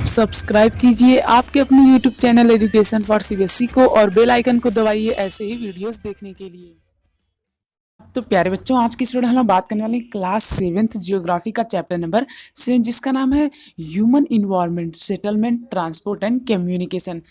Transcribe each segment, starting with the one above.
Subscribe कीजिए आपके अपने YouTube channel education for CBSE को और बेल आइकन को दबाइए ऐसे ही वीडियोस देखने के लिए। तो प्यारे बच्चों, आज की इस वीडियो में हम बात करने वाले हैं क्लास 7th जियोग्राफी का चैप्टर नंबर 7, जिसका नाम है human environment, settlement, transport and communication.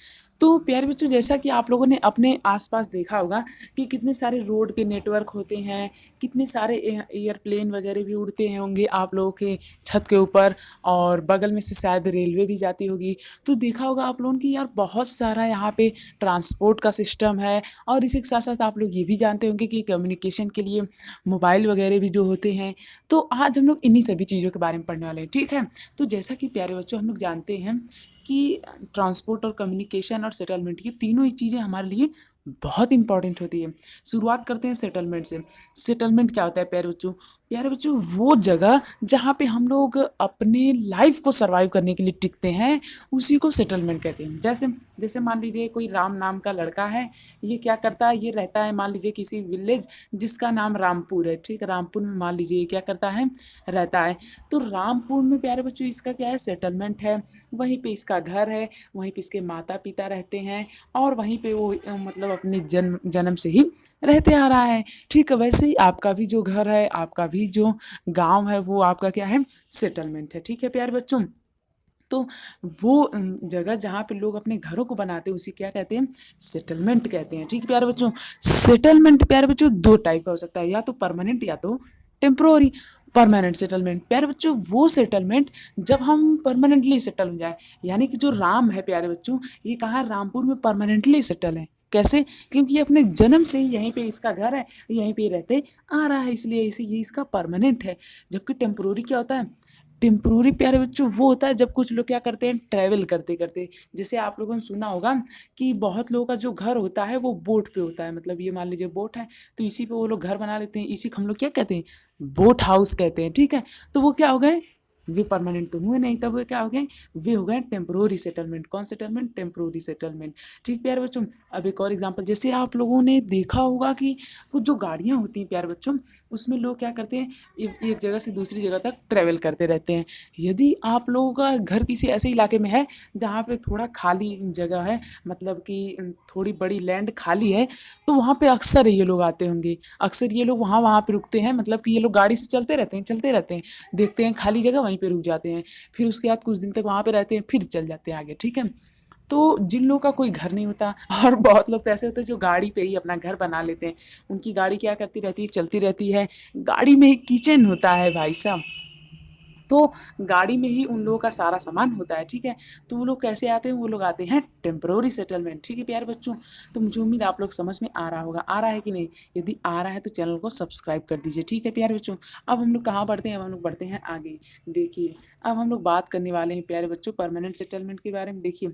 तो प्यारे बच्चों, जैसा कि आप लोगों ने अपने आसपास देखा होगा कि कितने सारे रोड के नेटवर्क होते हैं, कितने सारे एयरप्लेन वगैरह भी उड़ते हैं होंगे आप लोगों के छत के ऊपर, और बगल में से शायद रेलवे भी जाती होगी। तो देखा होगा आप लोगों की यार बहुत सारा यहाँ पे ट्रांसपोर्ट का सिस्टम है। और इसी के साथ साथ आप लोग ये भी जानते होंगे कि कम्युनिकेशन के लिए मोबाइल वगैरह भी जो होते हैं। तो आज हम लोग इन्हीं सभी चीज़ों के बारे में पढ़ने वाले हैं, ठीक है। तो जैसा कि प्यारे बच्चों, हम लोग जानते हैं कि ट्रांसपोर्ट और कम्युनिकेशन और सेटलमेंट, ये तीनों ही चीज़ें हमारे लिए बहुत इंपॉर्टेंट होती है। शुरुआत करते हैं सेटलमेंट से। सेटलमेंट क्या होता है प्यारे बच्चों? प्यारे बच्चों, वो जगह जहाँ पे हम लोग अपने लाइफ को सरवाइव करने के लिए टिकते हैं, उसी को सेटलमेंट कहते हैं। जैसे जैसे मान लीजिए कोई राम नाम का लड़का है, ये क्या करता है, ये रहता है मान लीजिए किसी विलेज जिसका नाम रामपुर है, ठीक है। रामपुर में मान लीजिए ये क्या करता है, रहता है। तो रामपुर में प्यारे बच्चों इसका क्या है, सेटलमेंट है। वहीं पे इसका घर है, वहीं पे इसके माता पिता रहते हैं, और वहीं पे वो मतलब अपने जन्म जन्म से ही रहते आ रहा है, ठीक है। वैसे ही आपका भी जो घर है, आपका भी जो गांव है, वो आपका क्या है, सेटलमेंट है, ठीक है प्यारे बच्चों। तो वो जगह जहाँ पे लोग अपने घरों को बनाते हैं, उसी क्या कहते हैं, सेटलमेंट कहते हैं, ठीक है प्यारे बच्चों। सेटलमेंट प्यारे बच्चों दो टाइप का हो सकता है, या तो परमानेंट या तो टेम्प्रोरी। परमानेंट सेटलमेंट प्यारे बच्चों वो सेटलमेंट जब हम परमानेंटली सेटल हो जाए, यानी कि जो राम है प्यारे बच्चों, ये कहाँ रामपुर में परमानेंटली सेटल है। कैसे? क्योंकि ये अपने जन्म से ही यहीं पे इसका घर है, यहीं पे रहते आ रहा है, इसलिए इसे ये इसका परमानेंट है। जबकि टेम्प्रोरी क्या होता है, टेम्प्रोरी प्यारे बच्चों वो होता है जब कुछ लोग क्या करते हैं, ट्रैवल करते करते, जैसे आप लोगों ने सुना होगा कि बहुत लोगों का जो घर होता है वो बोट पे होता है। मतलब ये मान लीजिए बोट है, तो इसी पे वो लोग घर बना लेते हैं, इसी को हम लोग क्या कहते हैं, बोट हाउस कहते हैं, ठीक है। तो वो क्या हो गए, वे परमानेंट तो हुए नहीं, तब वे क्या हो गए, वे हो गए टेम्प्रोरी सेटलमेंट। कौन सेटलमेंट? टेम्प्रोरी सेटलमेंट, ठीक प्यारे बच्चों। अब एक और एग्जांपल, जैसे आप लोगों ने देखा होगा कि वो जो गाड़ियाँ होती हैं प्यारे बच्चों, उसमें लोग क्या करते हैं, एक जगह से दूसरी जगह तक ट्रैवल करते रहते हैं। यदि आप लोगों का घर किसी ऐसे इलाके में है जहाँ पे थोड़ा खाली जगह है, मतलब कि थोड़ी बड़ी लैंड खाली है, तो वहाँ पे अक्सर ये लोग आते होंगे। अक्सर ये लोग वहाँ वहाँ पे रुकते हैं, मतलब कि ये लोग गाड़ी से चलते रहते हैं, चलते रहते हैं, देखते हैं खाली जगह, वहीं पे रुक जाते हैं, फिर उसके बाद कुछ दिन तक वहाँ पे रहते हैं, फिर चल जाते हैं आगे, ठीक है। तो जिन लोगों का कोई घर नहीं होता, और बहुत लोग तो ऐसे होते हैं जो गाड़ी पे ही अपना घर बना लेते हैं, उनकी गाड़ी क्या करती रहती है, चलती रहती है, गाड़ी में ही किचन होता है भाई साहब। तो गाड़ी में ही उन लोगों का सारा सामान होता है, ठीक है। तो वो लोग कैसे आते हैं, वो लोग आते हैं टेम्प्रोरी सेटलमेंट, ठीक है प्यारे बच्चों। तो मुझे उम्मीद आप लोग समझ में आ रहा होगा, आ रहा है कि नहीं? यदि आ रहा है तो चैनल को सब्सक्राइब कर दीजिए, ठीक है प्यारे बच्चों। अब हम लोग कहाँ बढ़ते हैं, अब हम लोग बढ़ते हैं आगे। देखिए, अब हम लोग बात करने वाले हैं प्यारे बच्चों परमानेंट सेटलमेंट के बारे में। देखिए,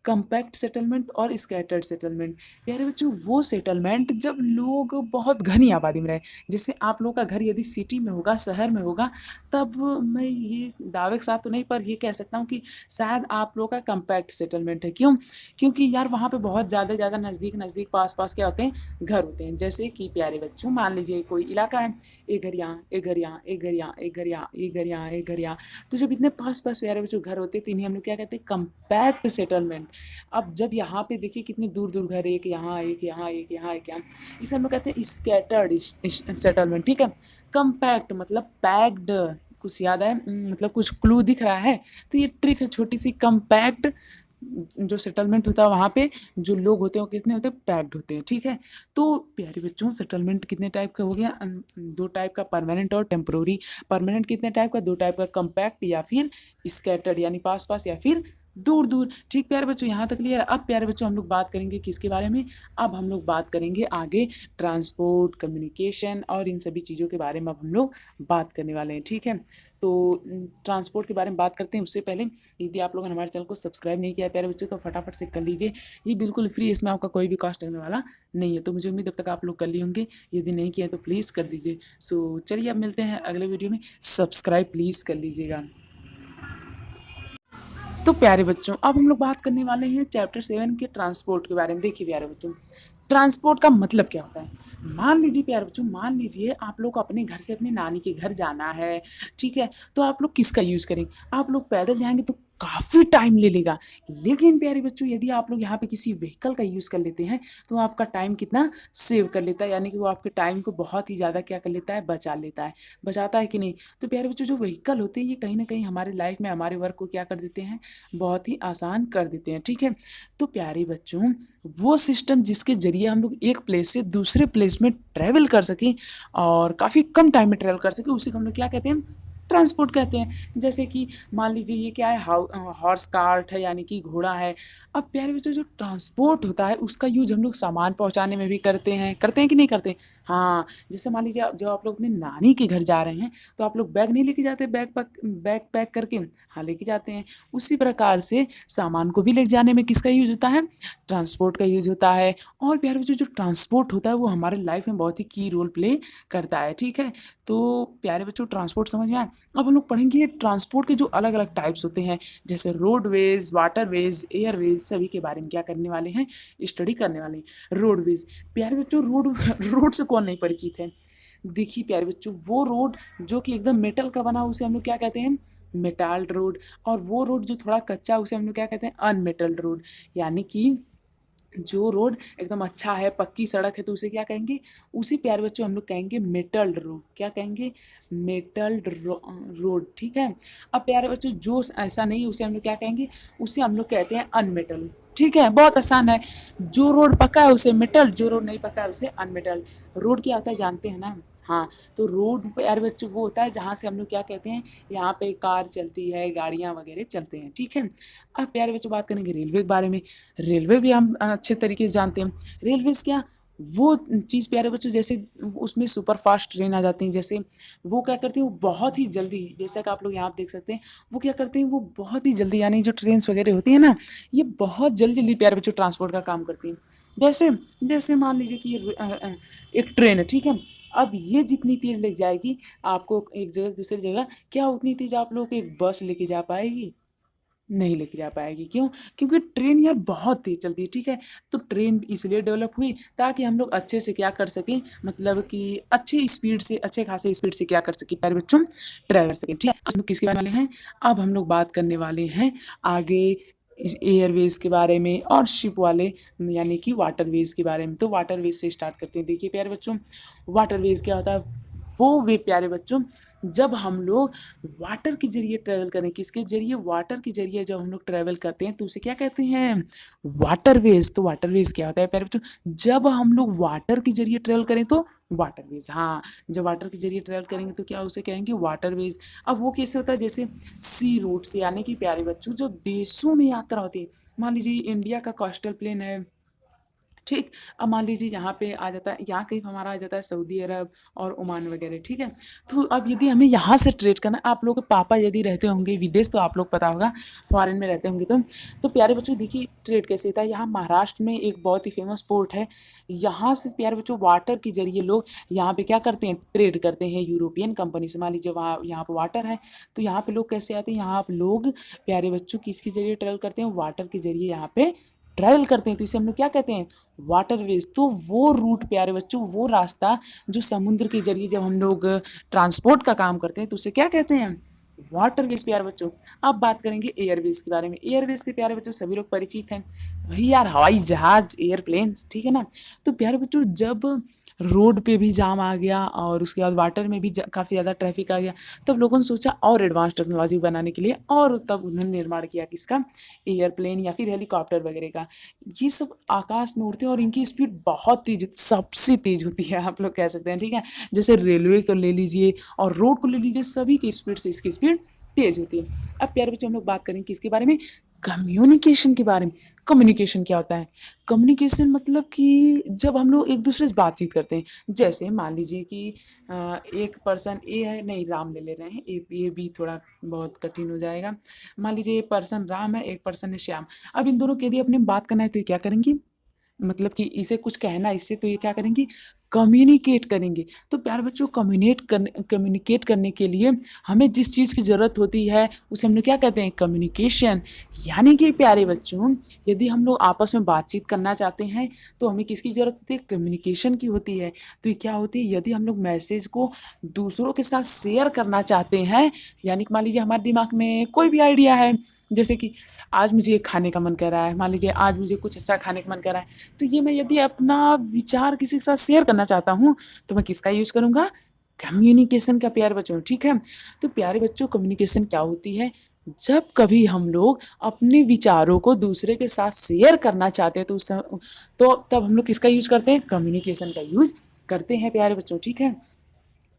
कंपैक्ट सेटलमेंट और स्कैटर्ड सेटलमेंट, प्यारे बच्चों वो सेटलमेंट जब लोग बहुत घनी आबादी में रहे। जैसे आप लोग का घर यदि सिटी में होगा, शहर में होगा, तब मैं ये दावे के साथ तो नहीं, पर ये कह सकता हूँ कि शायद आप लोग का कंपैक्ट सेटलमेंट है। क्यों? क्योंकि यार वहाँ पे बहुत ज़्यादा ज़्यादा नज़दीक नज़दीक पास पास क्या होते हैं, घर होते हैं। जैसे कि प्यारे बच्चों मान लीजिए कोई इलाका है, एक घर यहाँ, एक घर यहाँ, एक घर यहाँ, एक घर यहाँ, एक घर यहाँ, एक घर यहाँ। तो जब इतने पास पास प्यारे बच्चों घर होते हैं, तो इन्हें हम लोग क्या कहते हैं, कंपैक्ट सेटलमेंट। अब जब यहाँ पे देखिए कितने दूर दूर घर, एक यहाँ, एक यहाँ, एक यहाँ, एक यहाँ, इसे हम लोग कहते हैं स्कैटर्ड सेटलमेंट, ठीक है। कंपैक्ट मतलब पैक्ड, कुछ याद है, मतलब कुछ क्लू दिख रहा है? तो ये ट्रिक है छोटी सी। कंपैक्ट जो सेटलमेंट होता है, वहाँ पे जो लोग होते हैं वो कितने होते हैं, पैक्ड होते हैं, ठीक है। तो प्यारे बच्चों सेटलमेंट कितने टाइप का हो गया, दो टाइप का, परमानेंट और टेम्प्रोरी। परमानेंट कितने टाइप का, दो टाइप का, कंपैक्ट या फिर स्कैटर्ड, यानी पास पास या फिर दूर दूर, ठीक प्यारे बच्चों, यहाँ तक क्लियर। अब प्यारे बच्चों हम लोग बात करेंगे किसके बारे में, अब हम लोग बात करेंगे आगे ट्रांसपोर्ट, कम्युनिकेशन और इन सभी चीज़ों के बारे में अब हम लोग बात करने वाले हैं, ठीक है। तो ट्रांसपोर्ट के बारे में बात करते हैं। उससे पहले यदि आप लोगों ने हमारे चैनल को सब्सक्राइब नहीं किया है प्यारे बच्चों, तो फटाफट से कर लीजिए, ये बिल्कुल फ्री, इसमें आपका कोई भी कॉस्ट लगने वाला नहीं है। तो मुझे उम्मीद अब तक आप लोग कर लिए होंगे, यदि नहीं किया तो प्लीज़ कर दीजिए। सो चलिए अब मिलते हैं अगले वीडियो में, सब्सक्राइब प्लीज़ कर लीजिएगा। तो प्यारे बच्चों अब हम लोग बात करने वाले हैं चैप्टर 7 के ट्रांसपोर्ट के बारे में। देखिए प्यारे बच्चों, ट्रांसपोर्ट का मतलब क्या होता है। मान लीजिए प्यारे बच्चों, मान लीजिए आप लोग को अपने घर से अपनी नानी के घर जाना है, ठीक है। तो आप लोग किसका यूज़ करेंगे, आप लोग पैदल जाएंगे तो काफ़ी टाइम ले लेगा। लेकिन प्यारे बच्चों यदि आप लोग यहाँ पे किसी व्हीकल का यूज़ कर लेते हैं तो आपका टाइम कितना सेव कर लेता है, यानी कि वो आपके टाइम को बहुत ही ज़्यादा क्या कर लेता है, बचा लेता है। बचाता है कि नहीं? तो प्यारे बच्चों जो व्हीकल होते हैं ये कहीं ना कहीं हमारे लाइफ में हमारे वर्क को क्या कर देते हैं, बहुत ही आसान कर देते हैं। ठीक है, तो प्यारे बच्चों वो सिस्टम जिसके जरिए हम लोग एक प्लेस से दूसरे प्लेस में ट्रैवल कर सकें और काफ़ी कम टाइम में ट्रैवल कर सकें, उसी को हम लोग क्या कहते हैं, ट्रांसपोर्ट कहते हैं। जैसे कि मान लीजिए ये क्या है, हॉर्स कार्ट है यानी कि घोड़ा है। अब प्यारे बच्चों जो ट्रांसपोर्ट होता है उसका यूज हम लोग सामान पहुंचाने में भी करते हैं कि नहीं करते? हाँ, जैसे मान लीजिए जब आप लोग अपने नानी के घर जा रहे हैं तो आप लोग बैग नहीं लेके जाते, बैग पैक करके, हाँ लेके जाते हैं। उसी प्रकार से सामान को भी ले जाने में किसका यूज होता है, ट्रांसपोर्ट का यूज होता है। और प्यारे बच्चों जो ट्रांसपोर्ट होता है वो हमारे लाइफ में बहुत ही की रोल प्ले करता है। ठीक है, तो प्यारे बच्चों ट्रांसपोर्ट समझ में आया। अब हम लोग पढ़ेंगे ट्रांसपोर्ट के जो अलग अलग टाइप्स होते हैं, जैसे रोडवेज, वाटरवेज, एयरवेज, सभी के बारे में क्या करने वाले हैं, स्टडी करने वाले हैं। रोडवेज, प्यारे बच्चों रोड रोड से कौन नहीं परिचित है? देखिए प्यारे बच्चों वो रोड जो कि एकदम मेटल का बना उसे हम लोग क्या कहते हैं, मेटाल्ड रोड। और वो रोड जो थोड़ा कच्चा उसे हम लोग क्या कहते हैं, अनमेटल्ड रोड। यानी कि जो रोड एकदम अच्छा है, पक्की सड़क है, तो उसे क्या कहेंगे, उसी प्यारे बच्चों हम लोग कहेंगे मेटल्ड रोड। क्या कहेंगे, मेटल्ड रोड। ठीक है, अब प्यारे बच्चों जो ऐसा नहीं है उसे हम लोग क्या कहेंगे, उसे हम लोग कहते हैं अनमेटल। ठीक है, बहुत आसान है। जो रोड पक्का है उसे मेटल, जो रोड नहीं पक्का है उसे अनमेटल। रोड क्या होता है जानते हैं ना? हाँ, तो रोड प्यारे बच्चों वो होता है जहाँ से हम लोग क्या कहते हैं, यहाँ पे कार चलती है, गाड़ियाँ वगैरह चलते हैं। ठीक है, अब प्यारे बच्चों बात करेंगे रेलवे के बारे में। रेलवे भी हम अच्छे तरीके से जानते हैं। रेलवेज क्या, वो चीज़ प्यारे बच्चों जैसे उसमें सुपर फास्ट ट्रेन आ जाती हैं, जैसे वो क्या करती हैं, वो बहुत ही जल्दी, जैसा कि आप लोग यहाँ पे देख सकते हैं, वो क्या करते हैं, वो बहुत ही जल्दी, यानी जो ट्रेन वगैरह होती है ना, ये बहुत जल्दी जल्दी प्यारे बच्चों ट्रांसपोर्ट का काम करती हैं। जैसे जैसे मान लीजिए कि एक ट्रेन है। ठीक है, अब ये जितनी तेज़ लेके जाएगी आपको एक जगह से दूसरी जगह, क्या उतनी तेज़ आप लोग को एक बस लेके जा पाएगी? नहीं लेके जा पाएगी। क्यों? क्योंकि ट्रेन यार बहुत तेज़ चलती है। ठीक है, तो ट्रेन इसलिए डेवलप हुई ताकि हम लोग अच्छे से क्या कर सकें, मतलब कि अच्छी स्पीड से, अच्छे खासे स्पीड से क्या कर सकें प्यारे बच्चों, ट्रैवल कर सकें। ठीक है, हम लोग किसके बारे में वाले हैं, अब हम लोग बात करने वाले हैं आगे इस एयरवेज के बारे में और शिप वाले यानी कि वाटरवेज के बारे में। तो वाटरवेज से स्टार्ट करते हैं। देखिए प्यारे बच्चों वाटरवेज क्या होता है, वो वे प्यारे बच्चों जब हम लोग वाटर के जरिए ट्रैवल करें, किसके जरिए, वाटर के जरिए जब हम लोग ट्रैवल करते हैं तो उसे क्या कहते हैं, वाटरवेज। तो वाटरवेज क्या होता है प्यारे बच्चों, जब हम लोग वाटर के जरिए ट्रैवल करें तो वाटरवेज। हाँ, जब वाटर के जरिए ट्रैवल करेंगे तो क्या उसे कहेंगे, वाटरवेज। अब वो कैसे होता है, जैसे सी रूट से, यानी कि प्यारे बच्चों जो देशों में यात्रा होती है, मान लीजिए इंडिया का कोस्टल प्लेन है। ठीक, अब मान लीजिए यहाँ पे आ जाता है, यहाँ कहीं हमारा आ जाता है सऊदी अरब और ओमान वगैरह। ठीक है, तो अब यदि हमें यहाँ से ट्रेड करना, आप लोगों के पापा यदि रहते होंगे विदेश तो आप लोग पता होगा, फॉरेन में रहते होंगे तो प्यारे बच्चों देखिए ट्रेड कैसे होता है। यहाँ महाराष्ट्र में एक बहुत ही फेमस पोर्ट है, यहाँ से प्यारे बच्चों वाटर के जरिए लोग यहाँ पे क्या करते हैं, ट्रेड करते हैं यूरोपियन कंपनी से। मान लीजिए वहाँ यहाँ पर वाटर है तो यहाँ पे लोग कैसे आते हैं, यहाँ पे लोग प्यारे बच्चों किसके जरिए ट्रेवल करते हैं, वाटर के जरिए यहाँ पे ट्रैवल करते हैं, तो इसे हम लोग क्या कहते हैं, वाटरवेज। तो वो रूट प्यारे बच्चों, वो रास्ता जो समुद्र के जरिए जब हम लोग ट्रांसपोर्ट का काम करते हैं तो उसे क्या कहते हैं, वाटरवेज प्यारे बच्चों। अब बात करेंगे एयरवेज के बारे में। एयरवेज से प्यारे बच्चों सभी लोग परिचित हैं, वही यार हवाई जहाज, एयरप्लेन। ठीक है ना, तो प्यारे बच्चों जब रोड पे भी जाम आ गया और उसके बाद वाटर में भी काफ़ी ज़्यादा ट्रैफिक आ गया, तब लोगों ने सोचा और एडवांस टेक्नोलॉजी बनाने के लिए, और तब उन्होंने निर्माण किया किसका, एयरप्लेन या फिर हेलीकॉप्टर वगैरह का। ये सब आकाश में उड़ते हैं और इनकी स्पीड बहुत तेज, सबसे तेज होती है आप लोग कह सकते हैं। ठीक है, जैसे रेलवे को ले लीजिए और रोड को ले लीजिए, सभी की स्पीड से इसकी स्पीड तेज होती है। अब प्यारे बच्चों हम लोग बात करेंगे किसके बारे में, कम्युनिकेशन के बारे में। कम्युनिकेशन क्या होता है, कम्युनिकेशन मतलब कि जब हम लोग एक दूसरे से बातचीत करते हैं, जैसे मान लीजिए कि एक पर्सन ए है, नहीं राम ले रहे हैं, ये भी थोड़ा बहुत कठिन हो जाएगा। मान लीजिए एक पर्सन राम है, एक पर्सन है श्याम। अब इन दोनों के यदि अपने बात करना है तो ये क्या करेंगे, मतलब कि इसे कुछ कहना है इससे, तो ये क्या करेंगे, कम्युनिकेट करेंगे। तो प्यारे बच्चों कम्युनिकेट करने के लिए हमें जिस चीज़ की ज़रूरत होती है उसे हम लोग क्या कहते हैं, कम्युनिकेशन। यानी कि प्यारे बच्चों यदि हम लोग आपस में बातचीत करना चाहते हैं तो हमें किसकी ज़रूरत होती है, कम्युनिकेशन की होती है। तो ये क्या होती है, यदि हम लोग मैसेज को दूसरों के साथ शेयर करना चाहते हैं, यानी कि मान लीजिए हमारे दिमाग में कोई भी आइडिया है, जैसे कि आज मुझे ये खाने का मन कर रहा है, मान लीजिए आज मुझे कुछ अच्छा खाने का मन कर रहा है, तो ये मैं यदि अपना विचार किसी के साथ शेयर करना चाहता हूँ, तो मैं किसका यूज़ करूँगा? कम्युनिकेशन का, प्यारे बच्चों, ठीक है। तो प्यारे बच्चों, कम्युनिकेशन क्या होती है? जब कभी हम लोग अपने विचारों को दूसरे के साथ शेयर करना चाहते हैं, तो तब हम लोग किसका यूज़ करते हैं? कम्युनिकेशन का यूज़ करते हैं प्यारे बच्चों, ठीक है।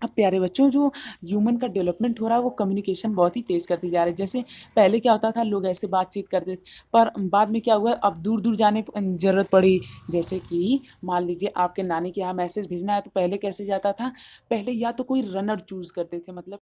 अब प्यारे बच्चों, जो ह्यूमन का डेवलपमेंट हो रहा है वो कम्युनिकेशन बहुत ही तेज़ करती जा रही है। जैसे पहले क्या होता था, लोग ऐसे बातचीत करते थे, पर बाद में क्या हुआ, अब दूर दूर जाने ज़रूरत पड़ी। जैसे कि मान लीजिए आपके नानी के यहाँ मैसेज भेजना है, तो पहले कैसे जाता था? पहले या तो कोई रनर चूज़ करते थे, मतलब